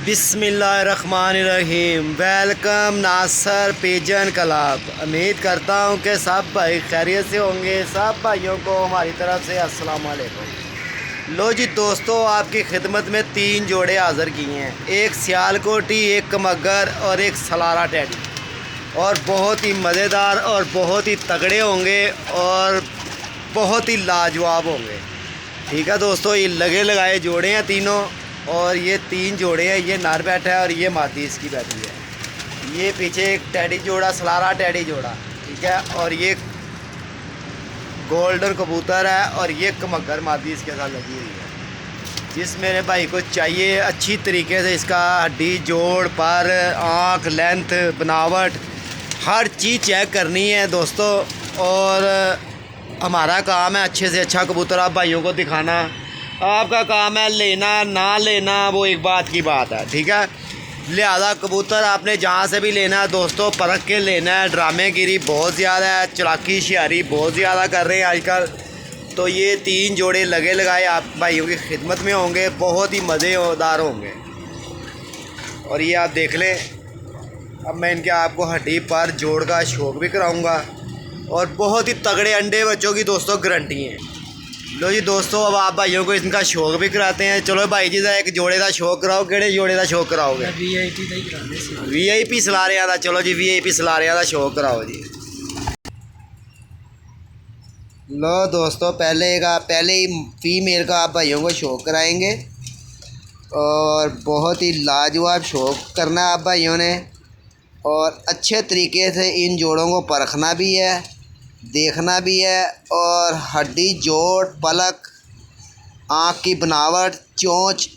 बिस्मिल्लाहिर्रहमानिर्रहीम। वेलकम नासर pigeon club. उम्मीद करता हूँ कि सब भाई खैरियत से होंगे। सब भाइयों को हमारी तरफ से अस्सलाम वालेकुम। लो जी दोस्तों, आपकी खिदमत में 3 जोड़े हाज़िर किए हैं। एक सियालकोटी, एक कमगर और एक सलारा टैडी। और बहुत ही मज़ेदार और बहुत ही तगड़े होंगे और बहुत ही लाजवाब होंगे। ठीक है दोस्तों, ये लगे लगाए जोड़े हैं तीनों। और ये 3 जोड़े हैं। ये नर बैठा है और ये मादी इसकी बैठी है। ये पीछे एक टैडी जोड़ा, सलारा टैडी जोड़ा, ठीक है। और ये गोल्डन कबूतर है और ये कमगर मादी इसके साथ लगी हुई है। जिस मेरे भाई को चाहिए अच्छी तरीके से इसका हड्डी जोड़, पर, आँख, लेंथ, बनावट, हर चीज़ चेक करनी है दोस्तों। और हमारा काम है अच्छे से अच्छा कबूतर आप भाइयों को दिखाना। आपका काम है लेना ना लेना, वो एक बात की बात है, ठीक है। लिहाजा कबूतर आपने जहाँ से भी लेना है दोस्तों, परख के लेना है। ड्रामेगिरी बहुत ज़्यादा है, चालाकी शियारी बहुत ज़्यादा कर रहे हैं आजकल। तो ये 3 जोड़े लगे लगाए आप भाइयों की खिदमत में होंगे, बहुत ही मज़ेदार होंगे। और ये आप देख लें। अब मैं इनके आपको हड्डी पर जोड़ का शौक भी कराऊँगा। और बहुत ही तगड़े अंडे बच्चों की दोस्तों गारंटी है। लो जी दोस्तों, अब आप भाइयों को इनका शौक भी कराते हैं। चलो भाई जी, एक जोड़े का शौक कराओ। केड़े जोड़े का शौक कराओगे? VIP सलारियां का। चलो जी, VIP सलारियां का शौक कराओ जी। लो दोस्तों, पहले ही फीमेल का आप भाइयों को शौक कराएंगे। और बहुत ही लाजवाब शौक करना है आप भाइयों ने। और अच्छे तरीके से इन जोड़ों को परखना भी है, देखना भी है। और हड्डी जोड़, पलक, आँख की बनावट, चोंच,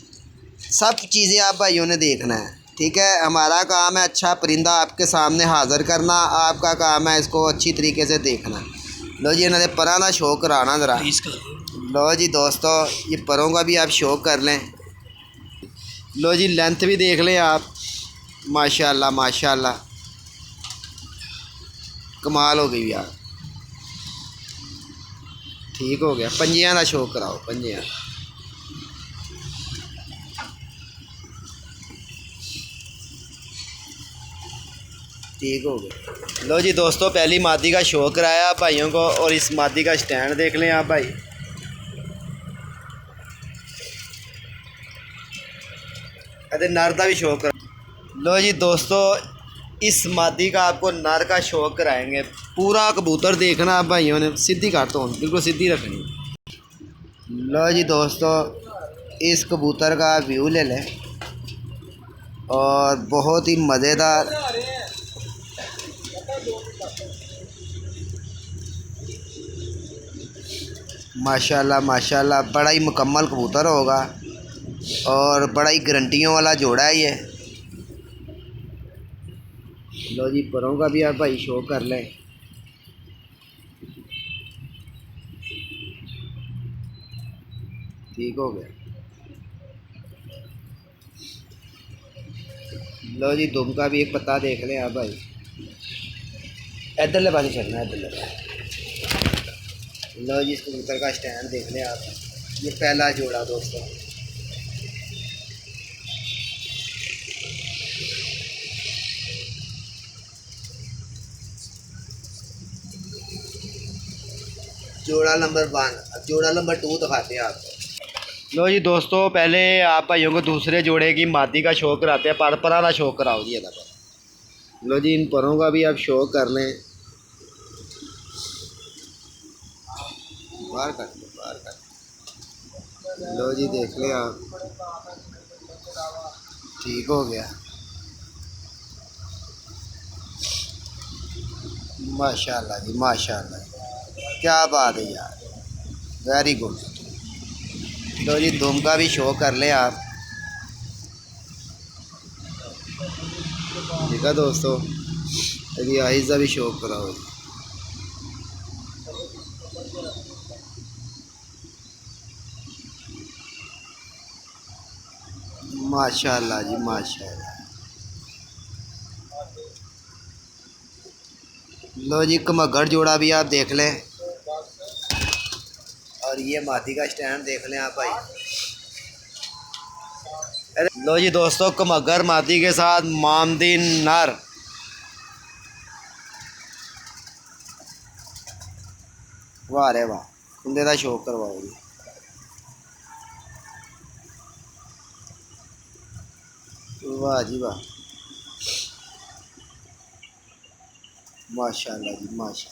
सब चीज़ें आप भाइयों ने देखना है, ठीक है। हमारा काम है अच्छा परिंदा आपके सामने हाज़िर करना। आपका काम है इसको अच्छी तरीके से देखना। लो जी, इन्होंने परों का शौक कराना ज़रा। लो जी दोस्तों, ये परों का भी आप शौक कर लें। लो जी, लेंथ भी देख लें आप। माशाल्लाह माशाल्लाह, कमाल हो गई यार। ठीक हो गया। पंजियां का शौक कराओ, पंजियां। ठीक हो गया। लो जी दोस्तों, पहली मादी का शौक कराया भाइयों को। और इस मादी का स्टैंड देख लें आप भाई। अरे नर का भी शौक करा। लो जी दोस्तों, इस मादी का आपको नर का शौक कराएंगे। पूरा कबूतर देखना आप भाइयों ने। सीधी कर तो बिल्कुल सीधी रखनी। लो जी दोस्तों, इस कबूतर का व्यू ले लें। और बहुत ही मज़ेदार, माशाल्लाह माशाल्लाह, बड़ा ही मुकम्मल कबूतर होगा। और बड़ा ही गारंटियों वाला जोड़ा है ये। लो जी, परों का भी आप भाई शो कर लें। ठीक हो गया। लो जी, दुम का भी एक पत्ता देख लें आप भाई। इधर ले पानी चलना, इधर ले। लो जी, इस कबूतर का स्टैंड देख लें आप। ये पहला जोड़ा दोस्तों। जोड़ा नंबर 1। अब जोड़ा नंबर 2 दिखाते हैं आपको। लो जी दोस्तों, पहले आप भाइयों को दूसरे जोड़े की मादी का शौक कराते हैं। परा का शौक कराओ जी। लो जी, इन परों का भी आप शौक कर लें। बाहर कर लो, बाहर कर। लो जी, देख लें आप। ठीक हो गया। माशाल्लाह जी माशाल्लाह, क्या बात है यार, वेरी गुड। लो जी, दुम का भी शो कर लें आप। ठीक है दोस्तों, यदि आइज़ का भी शो कराओ। माशाल्लाह जी माशाल्लाह। लो जी, कमगर जोड़ा भी आप देख लें। और ये मादी का स्टैंड देख लें आप भाई। लो जी दोस्तों, कमगर मादी के साथ मामदीन नर। वाह रे वाह, कुंदे का शौक करवाओ जी। वाह जी वाह, माशाल्लाह जी माशा।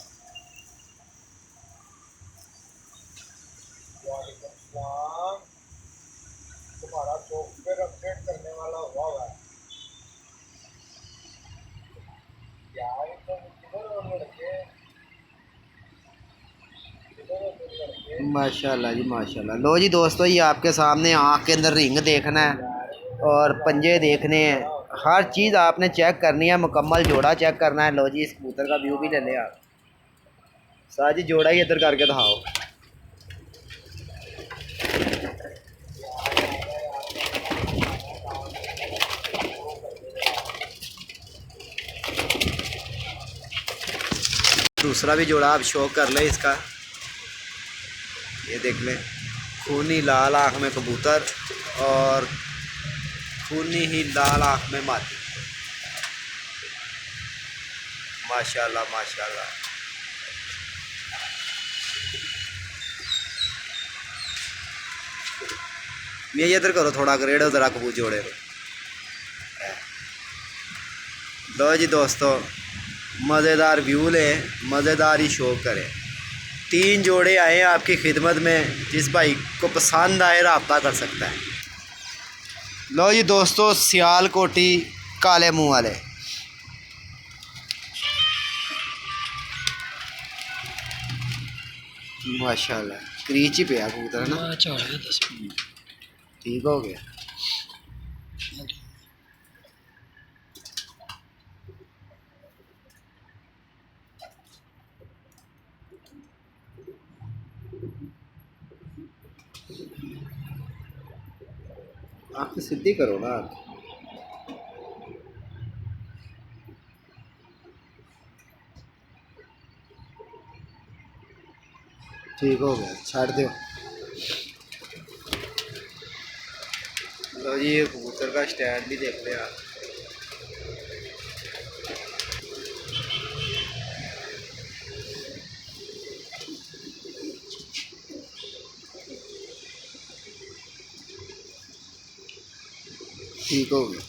तुम्हारा सॉफ्टवेयर अपडेट करने वाला हुआ है यार, तो किधर हो लड़के, किधर हो तुम लड़के माशाल्लाह जी माशाल्लाह। लो जी दोस्तों, ये आपके सामने आँख के अंदर रिंग देखना है और पंजे देखने हैं, हर चीज़ आपने चेक करनी है, मुकम्मल जोड़ा चेक करना है। लो जी, इस कबूतर का व्यू भी ले लें आप। साजी जोड़ा ही इधर करके दिखाओ। दूसरा भी जोड़ा आप शो कर लें इसका, ये देख लें। खूनी लाल आँख में कबूतर और खूनी ही लाल आँख में मादी। माशाल्लाह माशाल्लाह। ये इधर करो थोड़ा, ग्रेड उधर कबूतर जोड़े को। लो जी दोस्तों, मज़ेदार व्यू लें, मज़ेदार ही शो करें। 3 जोड़े आए हैं आपकी खिदमत में, जिस भाई को पसंद आए रब्ता कर सकता है। लो जी दोस्तों, सियालकोटी काले मुंह वाले। माशाल्लाह, क्रीच ही पे कबूतर है ना, ठीक हो गया। आप तो सीधी करो ना। ठीक हो गया, छाड़ दो। लो जी, ये कबूतर का स्टैंड भी देख लें आप। ठीक हो गया।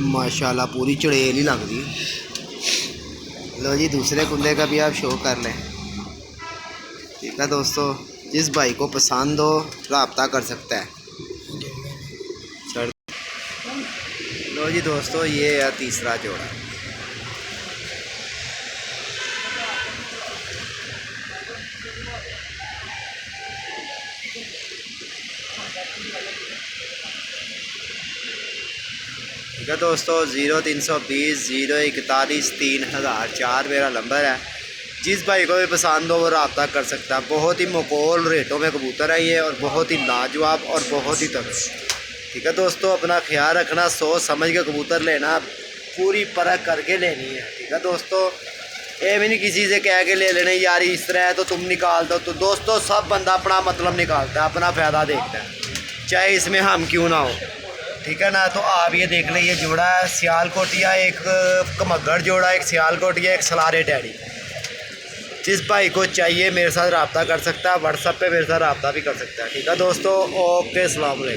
माशाल्लाह, पूरी चड़ेल ही लग रही। लो जी, दूसरे कुंदे का भी आप शो कर लें। ठीक है दोस्तों, जिस भाई को पसंद हो रब्ता कर सकता है। लो जी दोस्तों, ये है तीसरा जोड़ा। ठीक है दोस्तों, 0320 041 3004 मेरा नंबर है। जिस भाई को भी पसंद हो वो रब्ता कर सकता है। बहुत ही मकबूल रेटों में कबूतर है ये, और बहुत ही लाजवाब और बहुत ही तगड़े। ठीक है दोस्तों, अपना ख्याल रखना, सोच समझ के कबूतर लेना, पूरी परख करके लेनी है। ठीक है दोस्तों, ये भी नहीं किसी से कह के ले लेना यार इस तरह है तो तुम निकाल दो। तो दोस्तों, सब बंदा अपना मतलब निकालता है, अपना फ़ायदा देखता है, चाहे इसमें हम क्यों ना हो। ठीक है ना। तो आप ये देख लें, ये जोड़ा है सियालकोटिया, एक कमगर जोड़ा, एक सियालकोटिया, एक सलारे टैडी। जिस भाई को चाहिए मेरे साथ रब्ता कर सकता है, व्हाट्सएप पे मेरे साथ रब्ता भी कर सकता है। ठीक है दोस्तों, ओके, अस्सलाम वालेकुम।